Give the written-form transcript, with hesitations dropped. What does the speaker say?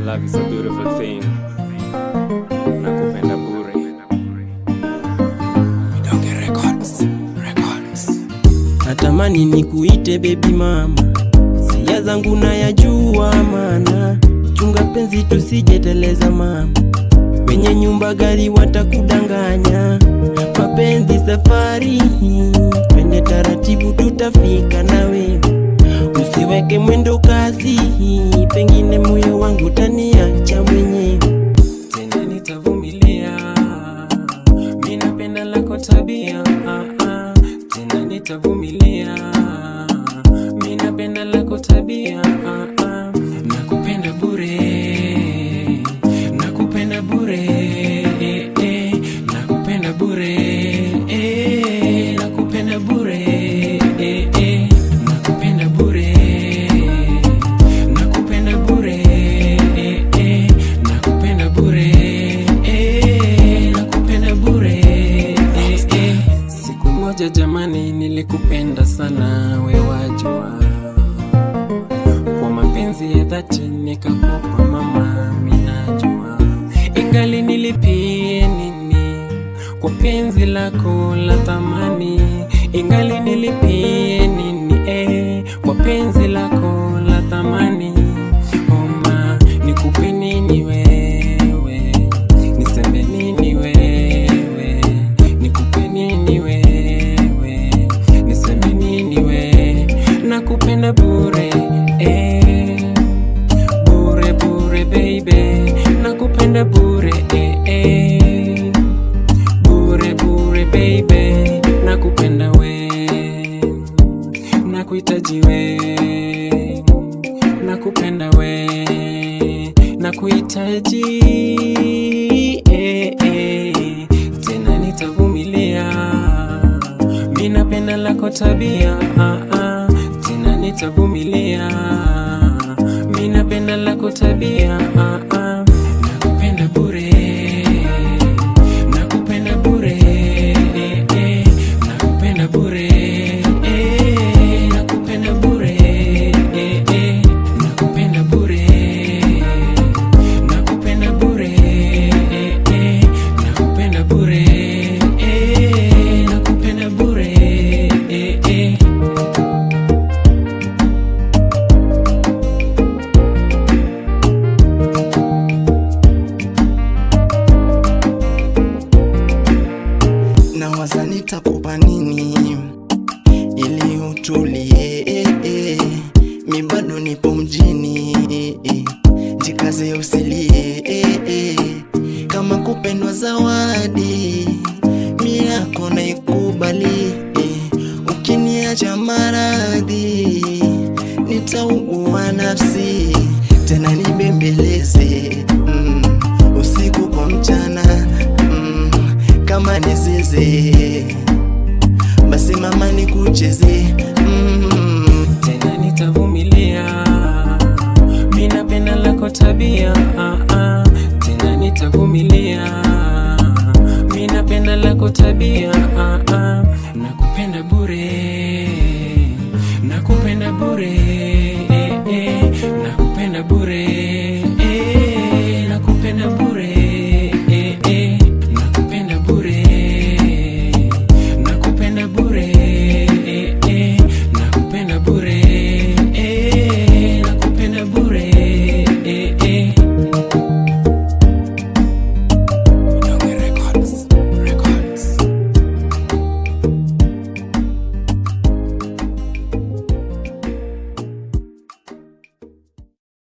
Love is a beautiful thing. Nakupenda bure. Vidonge Records. Natamani nikuite baby mama, sia zangu nayajua mana. Chunga penzi tusijeteleza mama, wenye nyumba gari watakudanganya. Mapenzi safari, twende taratibu tutafika nawe. Usiweke mwendo kasi, pengine moyo wangu taniacha mwenyewe. Tena nitavumilia, mimi napenda lako tabia. Tena nitavumilia, mimi napenda lako tabia. Nakupenda bure, nakupenda bure, nakupenda bure, nakupenda bure, nakupenda bure, nakupenda bure, nakupenda bure, nakupenda bure. Siku moja jamani, nilikupenda sana, we wajua. Kwa mapenzi ya dhati nikakupa mama, minajua. Ingali nilipie nini kwa penzi lako la thamani? Ingali nilipie nini kwa penzi lako la thamani? Oma, nikupe nini wewe, niseme nini wewe, nikupe nini wewe, niseme nini wewe. Nakupenda bure, bure bure baby, nakupenda bure, bure bure baby, nakupenda we, nakuhitaji we, nakupenda we, nakuhitaji. Tena nitavumilia, mimi napenda lako tabia. Tena nitavumilia, mimi napenda lako tabia. Nakupenda bure, nakupenda bure, nakupenda bure, nakupenda bure, nakupenda bure, nakupenda bure, nakupenda bure, nakupenda bure. Nawaza nitakupa nini ili utulie, mi bado nipo mjini, jikaze usilie. Kama kupendwa zawadi, mi yako naikubali. Ukiniacha maradhi, nitaugua nafsi. Tena nibembeleze usiku kwa mchana, kama nizize basi mama nikucheze. Tena nitavumilia, mimi napenda lako tabia. Tena nitavumilia, mimi napenda lako tabia. Nakupenda bure, nakupenda bure, nakupenda bure, nakupenda bure, nakupenda bure, nakupenda bure, nakupenda bure, nakupenda bure.